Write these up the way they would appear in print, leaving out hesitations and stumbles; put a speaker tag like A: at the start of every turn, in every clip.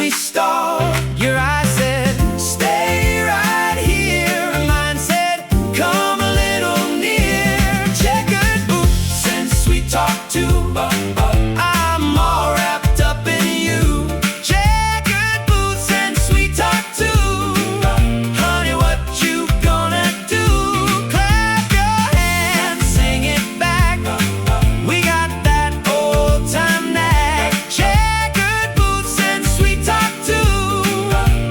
A: we stalled, your eyes said, stay right here. Mine said, come a little near. Checkered boots and sweet talk too. I'm all wrapped up in you. Checkered boots and sweet talk too. Honey, what you gonna do? Clap your hands, sing it back. We got that old time knack. Checkered boots and sweet talk too.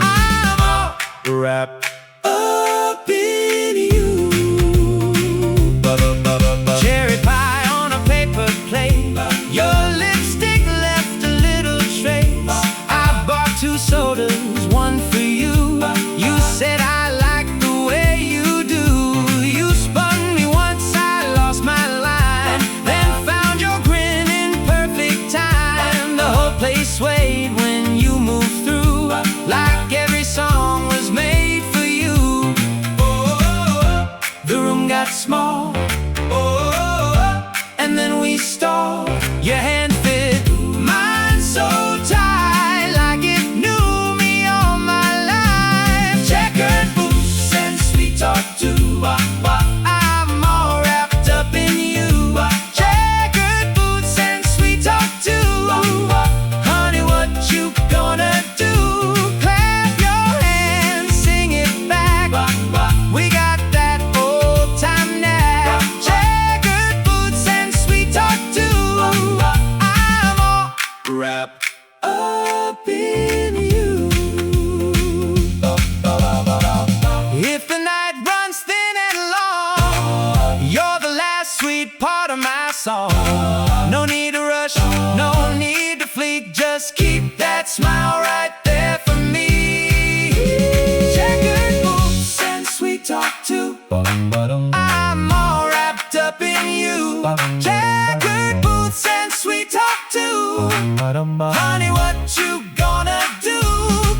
A: I'm all wrapped up in you. Cherry pie on a paper plate. Your lipstick left a little trace. I bought 2 sodas, one for you. You said I like the way you do. You spun me once, I lost my line, then found your grin in perfect time. The whole place swayed when you moved through, like every song was made for you. The room got small, and then we stalled. Your hand fit mine so tight, like it knew me all my life. Checkered boots and sweet talk too. I'm all wrapped up in you. Checkered boots and sweet talk too. Honey, what you gonna do? Clap your hands, sing it back. We got that old time knack. Checkered boots and sweet talk too. I'm all wrapped up in you. If the night runs thin and long, you're the last sweet part of my song. No need to rush, no need to fleek. Just keep that smile right there for me. Checkered boots and sweet talk too. I'm all wrapped up in you. Checkered boots and sweet talk too. Honey, what you gonna do?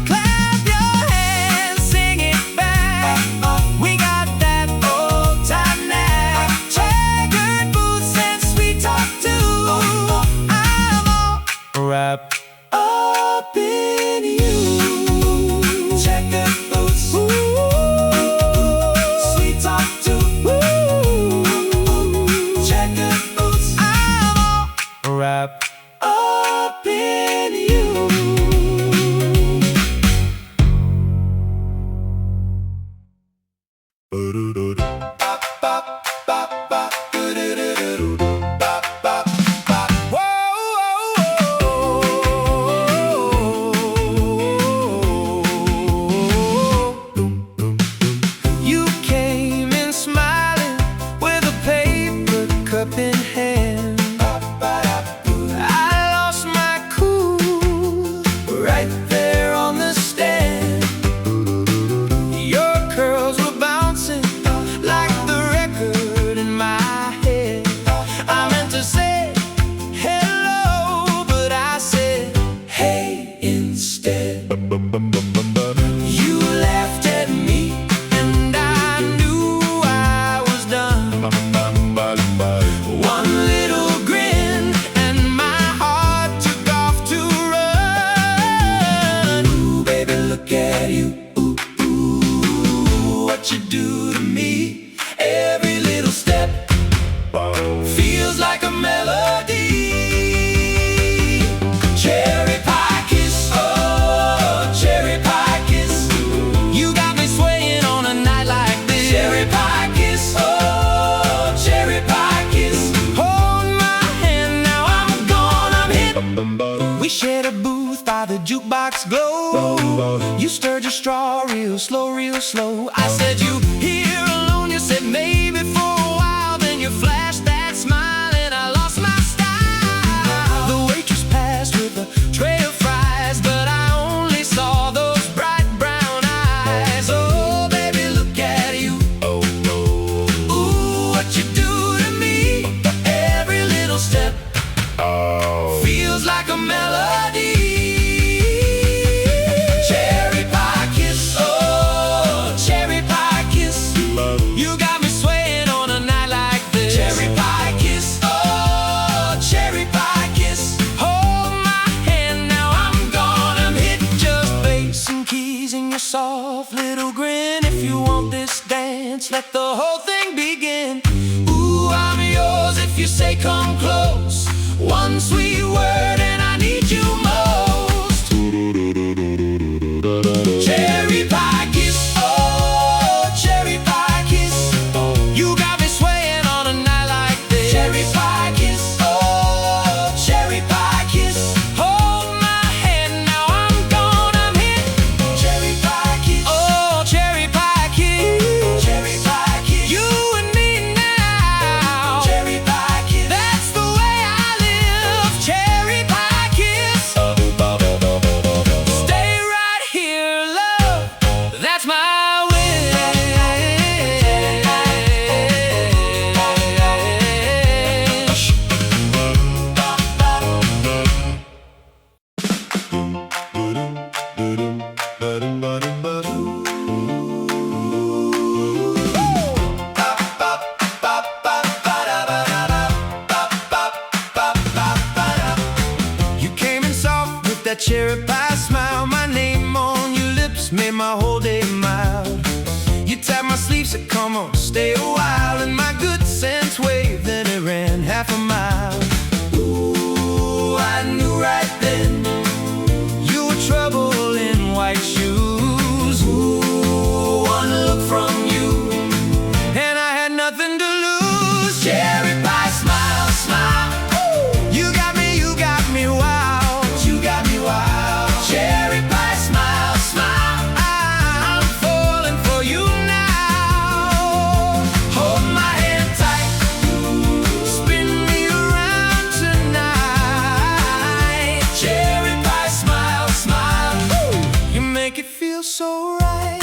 A: Clap your hands, sing it back. We got that old time knack. Checkered boots and sweet talk too. I'm all wrapped up in you. Checkered boots, sweet talk too. Checkered boots, I'm all wrapped up in you. You came in smiling with a paper cup in hand. I lost my cool right there on the stand. Your curls were bouncing like the record in my head. I meant to say hello, but I said hey instead. You laughed at me, and I knew I was done. One little grin, and my heart took off to run. Ooh, baby, look at you. Ooh, ooh, what you do to me. Every little step feels like a melody. Cherry pie kiss, oh, cherry pie kiss. You got me swaying on a night like this. Cherry pie kiss, oh, cherry pie kiss. Hold my hand, now I'm gone, I'm hit. We shared a booth by the jukebox glow. You stirred your straw real slow, real slow. I said, you here alone? You said maybe for a while. Then you flashed that smile, and I lost my style. The waitress passed with a tray of fries, but I only saw those bright brown eyes. Oh, baby, look at you. Ooh, what you do to me. Every little step feels like a melody. Cherry pie kiss, oh, cherry pie kiss. You got me swaying soft little grin. If you want this dance, let the whole thing begin. Ooh, I'm yours if you say come close. One sweet word and I need you most. Cherry pie kiss, oh, cherry pie kiss. You got me swaying on a night like this. Cherry pie kiss, oh, cherry pie kiss. Hold my hand, now I'm gonna hit. Cherry pie kiss, oh, cherry pie kiss. Cherry pie kiss. You and me now. Cherry pie kiss. That's the way I live. Cherry pie kiss. Stay right here, love. That's my wish. You came in soft with that cherry pie smile. My name on your lips made my whole day mild. You tapped my sleeve, said come on, stay a while. And my good sense waved, then it ran half a mile. Ooh, I knew right then you were trouble in white shoes. Ooh, one look from you and I had nothing to lose. Cherry pie smile, smile. Ooh, you got me wild. You got me wild. Cherry pie smile, smile. I'm falling for you now. Hold my hand tight, spin me around tonight. Cherry pie smile, smile. You make it feel so right.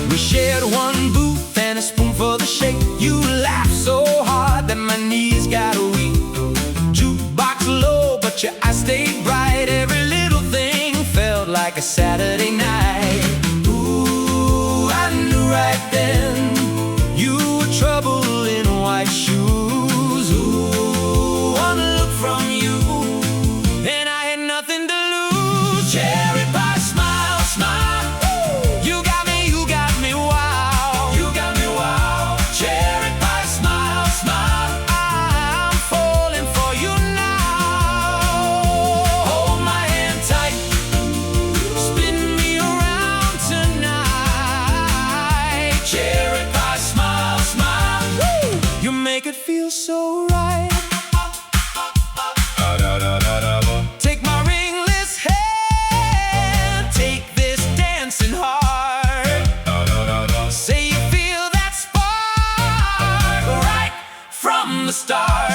A: We shared one booth and a spoon for the shake. You laughed so hard that my knees got weak. Jukebox low, but your eyes stayed bright. Every little thing felt like a Saturday night. Ooh, I knew right then you were trouble in white shoes. Ooh, one look from you and I had nothing to lose. Cherry pie smile, smile. You got me wild. You got me wild. Cherry pie smile, smile. I'm falling for you now. Hold my hand tight, spin me around tonight. Cherry pie smile, smile. You make it feel so right. Take my ringless hand, take this dancing heart. Say you feel that spark right from the start.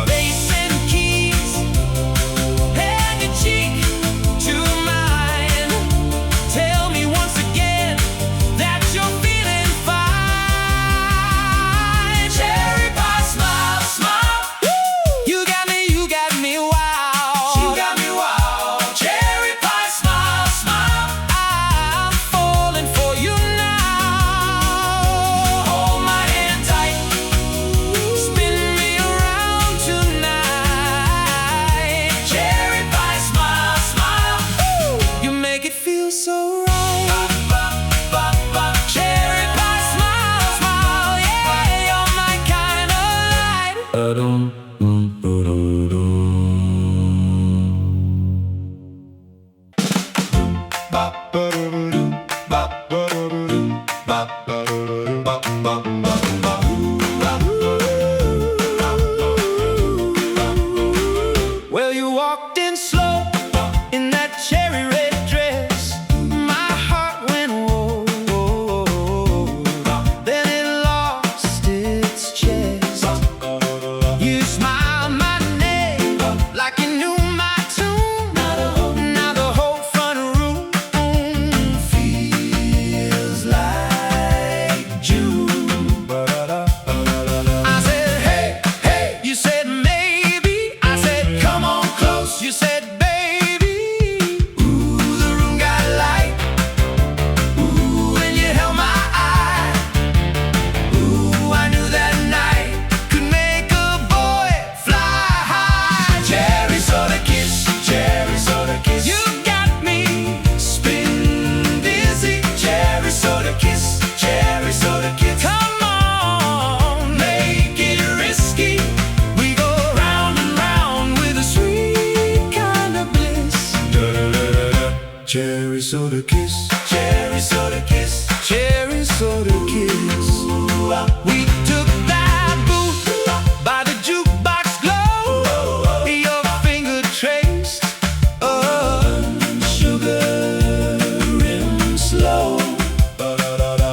A: Bass and keys, hand your cheek to mine. Tell me once again that you're feeling fine. Cherry pie smile, smile. You got me wild. You got me wild. Cherry pie smile, smile. I'm falling for you now. Hold my hand tight, spin me around tonight. Cherry pie smile, smile. You make it feel so right. Cherry pie smile, smile. Yeah, you're my kind of light. Well, you walked in slow in that cherry red dress. My heart went whoa, whoa, whoa. Then it lost its chest. You smiled my name like you knew my tune. Now the whole front room soda kiss, cherry soda kiss, cherry soda kiss. We took that booth by the jukebox glow. Your finger traced sugar rim slow.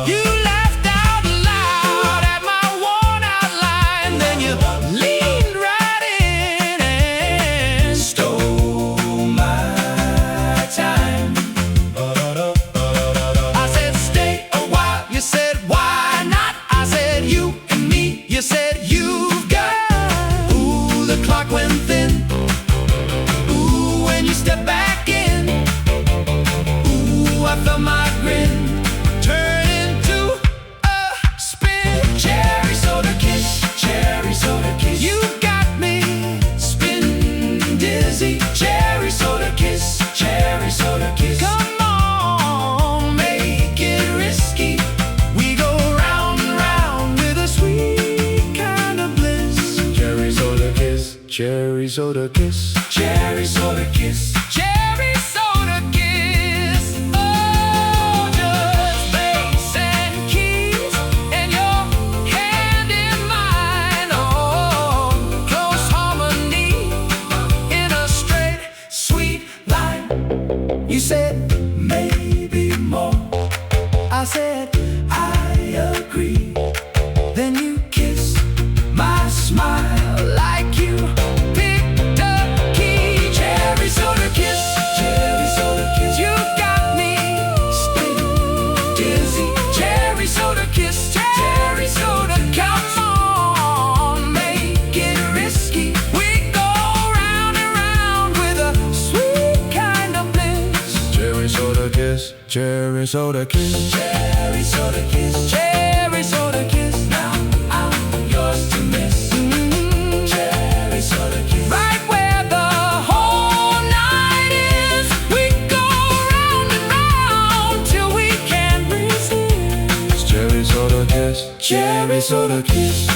A: You laughed out loud at my worn out line. Then you leaned right in and stole my time. I said stay a while, you said why not? I said you and me, you said you've got. Ooh, the clock went thin. Ooh, when you stepped back in. Ooh, I felt my grin turn into a spin. Cherry soda kiss, cherry soda kiss. You got me spin dizzy. Cherry soda kiss, cherry soda kiss. Come on, make it risky. We go round and round with a sweet kind of bliss. Cherry soda kiss, cherry soda kiss, cherry soda kiss, cherry soda kiss. Oh, just bass and keys and your hand in mine. Oh, close harmony in a straight, sweet line. You said maybe more. I said I agree. Then you kissed my smile like you picked a key. Cherry soda kiss, cherry soda kiss. You got me spinning dizzy. Cherry soda kiss, cherry soda. Come on, make it risky. We go round and round with a sweet kind of bliss. Cherry soda kiss, cherry soda kiss, cherry soda kiss, cherry soda kiss. Now I'm yours to miss. Cherry soda kiss. Right where the whole night is. We go round and round till we can't resist. Cherry soda kiss, cherry soda kiss.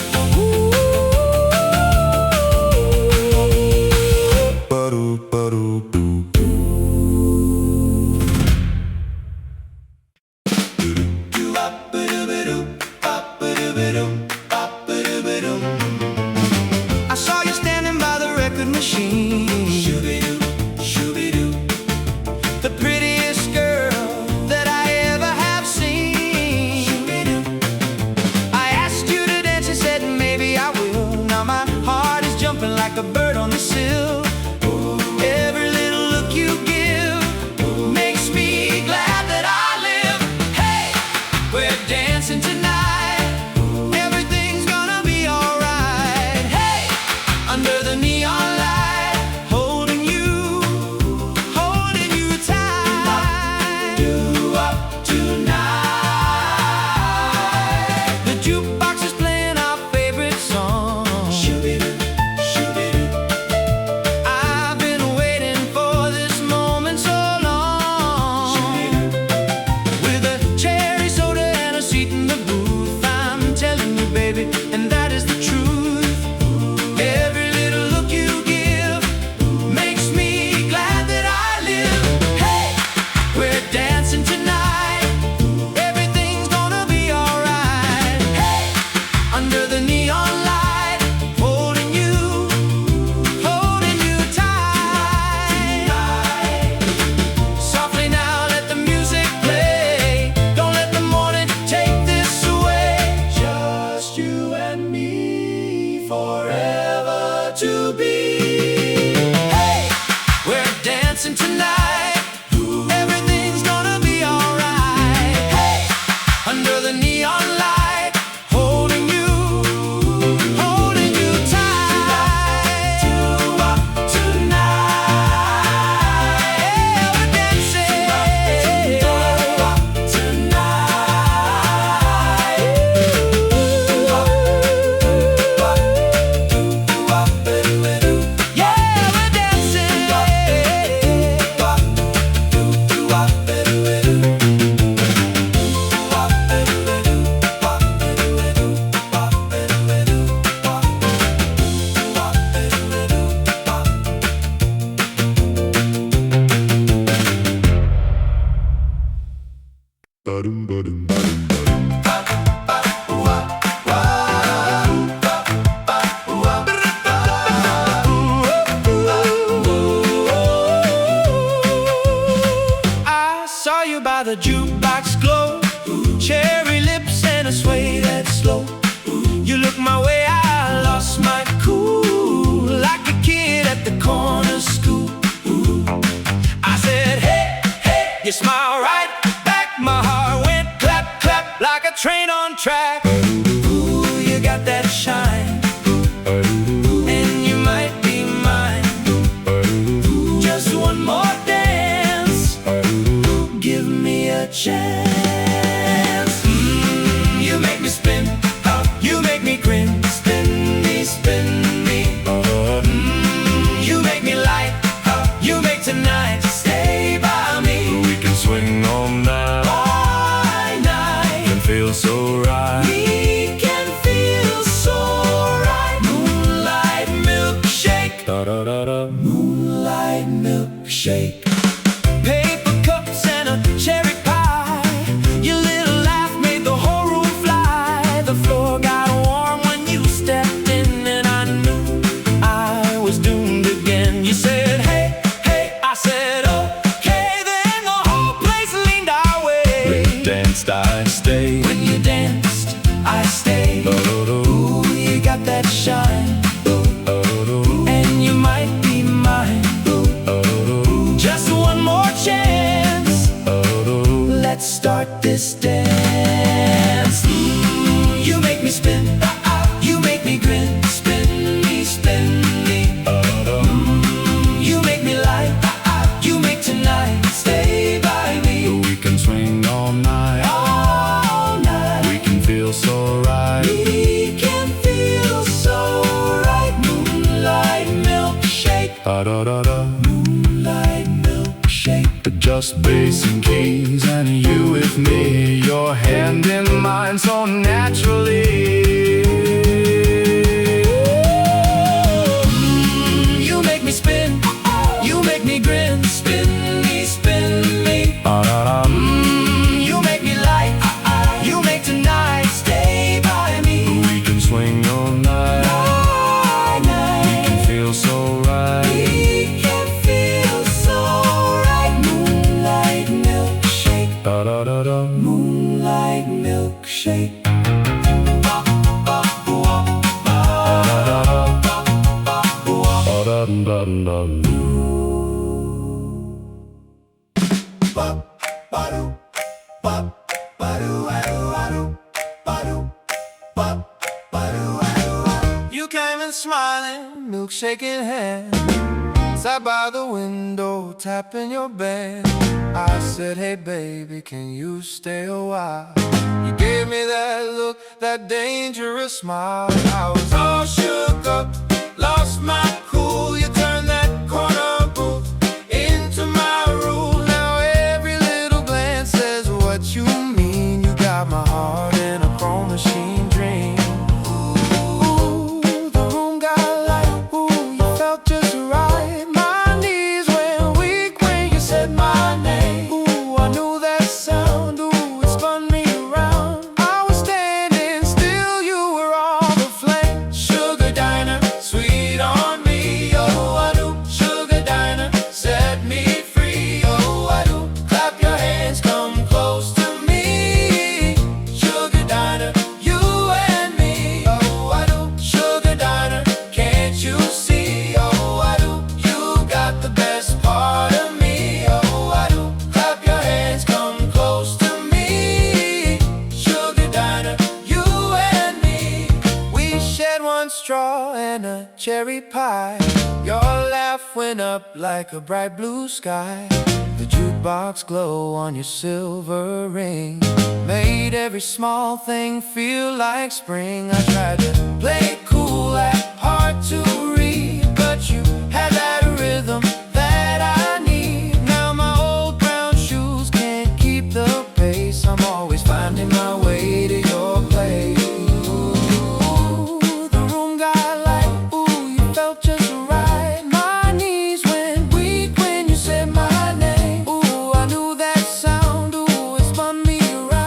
A: I saw you standing by the record machine. The prettiest girl that I ever have seen. I asked you to dance, you said maybe I will. Now my heart is jumping like a bird on the sill. Every little look you give makes me glad that I live. Hey, we're dancing tonight. Everything's gonna be alright. Hey, under the neon light, holding you tight. Doo-Wop tonight. The jukebox is playing our favorite song. I've been waiting for this moment so long. With a cherry soda and a seat in the booth, I'm telling you, baby, and that is the truth. Every little look you give makes me glad that I live. Hey, we're dancing tonight. Everything's gonna be alright. Hey, under the neon light, holding you tight. Softly now, let the music play. Don't let the morning take this away. Just you and me forever to be. Hey, we're dancing tonight. Everything's gonna be alright. Hey, under the neon light, holding you tight. Doo-Wop tonight. Yeah, we're dancing. Doo-Wop tonight. Doo-Wop, doo-wop, doo-wop, doo-wop. Yeah, we're dancing. I saw you by the jukebox glow, cherry lips and a sway that's slow. You looked my way, I lost my cool, like a kid at the corner school. I said, hey, hey, you smile right back. My heart went clap, clap, like a train on track. Ooh, you got that shine, and you might be mine. Just one more dance, give me a chance. You make me spin, you make me grin. Spin me, spin me. You make me light, you make tonight stay by me.
B: We can swing all night, can feel so right.
A: We can feel so right. Moonlight milkshake,
B: Da da da da.
A: moonlight milkshake. Paper cups and a cherry pie. Your little laugh made the whole room fly. The floor got warm when you stepped in, and I knew I was doomed again. You said, hey, hey, I said, okay. Then the whole place leaned our way.
B: When you danced, I stayed.
A: When you danced, I stayed. Ooh, you got that shine, and you might be mine. Just one more chance, let's start this dance. You make me spin, you make me grin. Spin me, spin me. You make me light, you make tonight stay by me.
B: We can swing all night,
A: All night,
B: we can feel so right.
A: we can feel so right. Moonlight milkshake,
B: Da da da da.
A: moonlight milkshake.
B: Just bass and keys, and you with me, your hand in mine so naturally.
A: You make me spin, you make me grin. Spin me, spin me.
B: Da da da.
A: You make me light, you make tonight stay by me.
B: We can swing all night,
A: All
B: we
A: night,
B: can feel so right.
A: we can feel so right. Moonlight milkshake,
B: Da da da da.
A: moonlight milkshake.
B: Da da da da.
A: You came in smiling, milkshake in hand. Sat by the window, tapping your band. I said, hey baby, can you stay a while? You gave me that look, that dangerous smile. I was all shook up, lost my cool. You turned that corner booth into my rule. Now every little glance says what you mean. You got my heart in a chrome machine dream. Ooh, the room got light. Ooh, you felt just right. My knees went weak when you said my name. Ooh, I knew that sound. Ooh, it spun me around. I was standing still, you were all the flame. Sugar diner, sweet on me. Oh, I do. Sugar diner, set me free. Oh, I do. Clap your hands, come close to me. Sugar diner, you and me. Oh, I do. Sugar diner, can't you see? Oh, I do. You got the best part of me. Oh, I do. Clap your hands, come close to me. Sugar diner, you and me. We shared one straw and a cherry pie. Your laugh went up like a bright blue sky. The jukebox glow on your silver ring made every small thing feel like spring. I tried to play it cool, act hard to read, but you had that rhythm that I need. Now my old brown shoes can't keep the pace. I'm always finding my way to your place. Ooh, the room got light. Ooh, you felt just right. My knees went weak when you said my name. Ooh, I knew that sound. Ooh, it spun me around.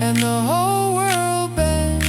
A: and the whole world bends.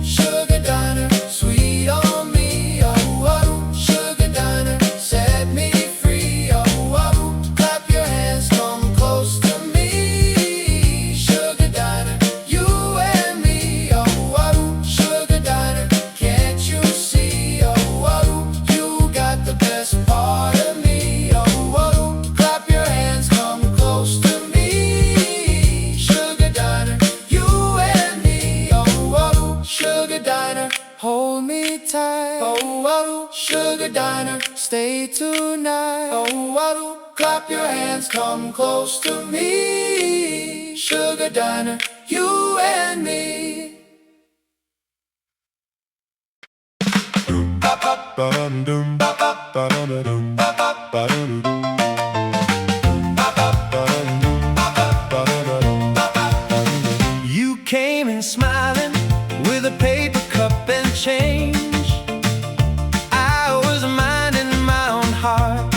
A: Sugar diner, sweet on me, oh, oh. Sugar diner, set me free, oh, oh. Clap your hands, come close to me. Sugar diner, you and me, oh, oh. Sugar diner, can't you see, oh, oh. You got the best part of me, oh, oh. Clap your hands, come close to me. Sugar diner, you and me, oh, oh. Sugar diner, hold me tight, oh, oh. Sugar diner, stay tonight, oh, oh. Clap your hands, come close to me. Sugar diner, you and me. You came in smiling with a paper cup and change. I was minding my own heart.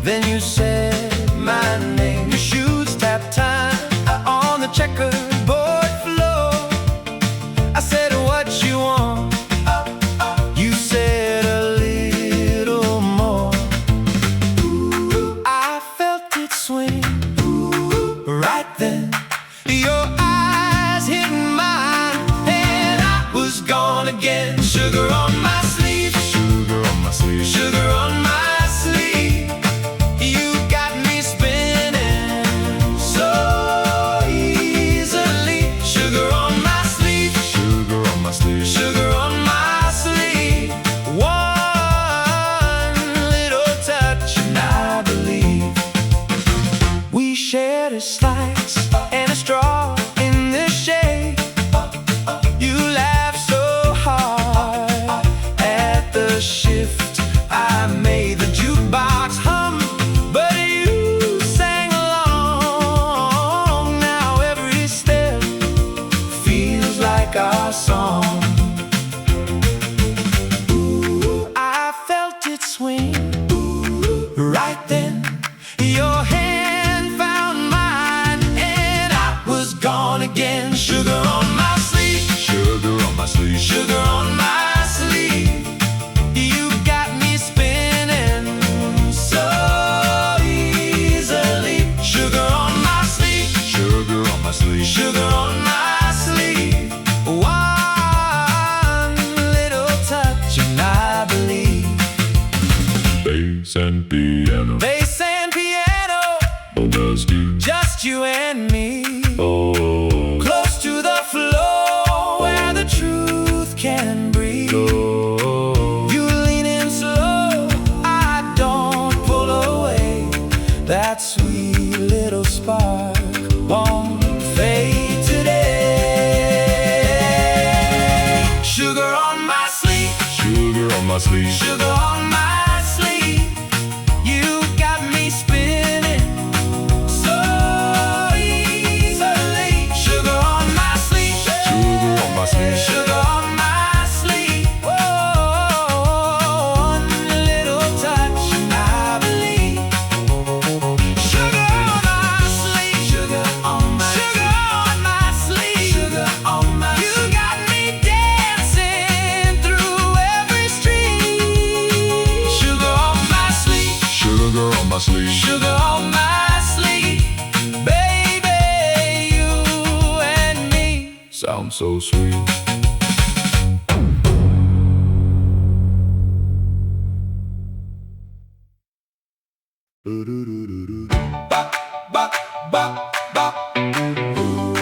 A: Then you said my name. Your shoes tapped time on the checkerboard floor. I said, what you want? You said a little more. I felt it swing right then. Your eyes hit mine, and I was gone again. Sugar on my sleeve,
B: Sugar on my sleeve,
A: sugar on my sleeve. You got me spinning so easily. Sugar on my sleeve,
B: sugar on my sleeve,
A: sugar on my sleeve. One little touch and I believe we shared a slice and a straw in the shade. You laughed so hard at the shift I made. The jukebox hummed, but you sang along. Now every step feels like our song. I felt it swing right then. Your hand found mine, and I was gone again. Sugar on my sleeve,
B: sugar on my sleeve,
A: sugar on my sleeve. You got me spinning so easily. Sugar on my sleeve,
B: sugar on my sleeve,
A: sugar on my sleeve. One little touch and I believe.
B: bass and piano,
A: Bass and piano,
B: oh,
A: just you and me.
B: oh,
A: Close to the floor where the truth can breathe.
B: oh,
A: You lean in slow, I don't pull away. That sweet little spark won't fade today. Sugar on my sleeve,
B: sugar on my sleeve,
A: sugar on my sleeve. You got me spinning so easily. Sugar on my sleeve,
B: sugar on my sleeve,
A: sugar on my sleeve. Oh, one little touch and I believe. Sugar on my sleeve, sugar on my sleeve, sugar on my. You got me dancing through every street. Sugar on my sleeve,
B: sugar on my sleeve,
A: sugar on my sleeve. Baby, you and me.
B: sounds so sweet.
A: Bop, bop, bop, bop. Ooh,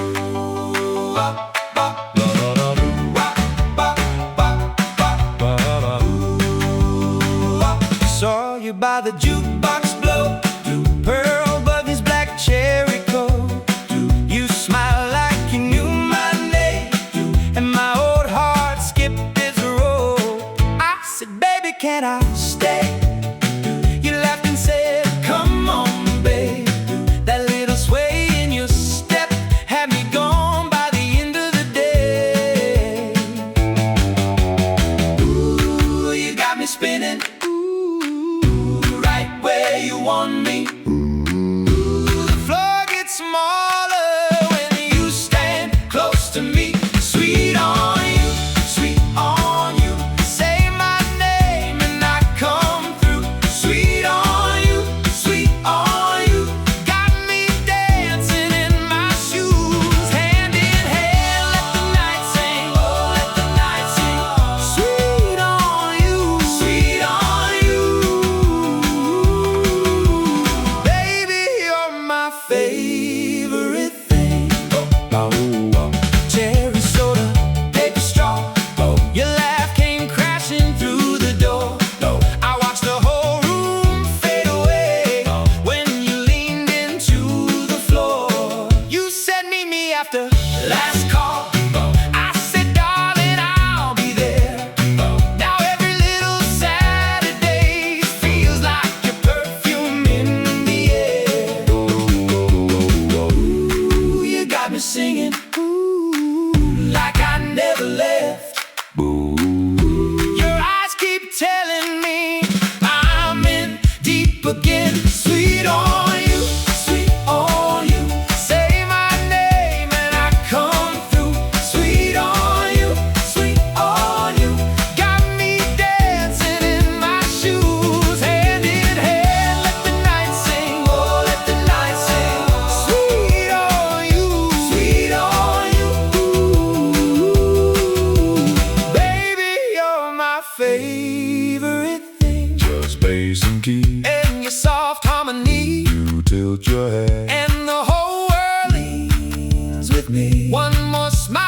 A: bop, bop. Bop, bop, bop, bop. Ooh, bop. Saw you by the jukebox blow. Pearl buttons, black cherry coat. You smiled like you knew my name, and my old heart skipped its rope. I said, baby, can I stay? You laughed and said, come on, babe. That little sway
B: tilt your head,
A: and the whole world leans with me. One more smile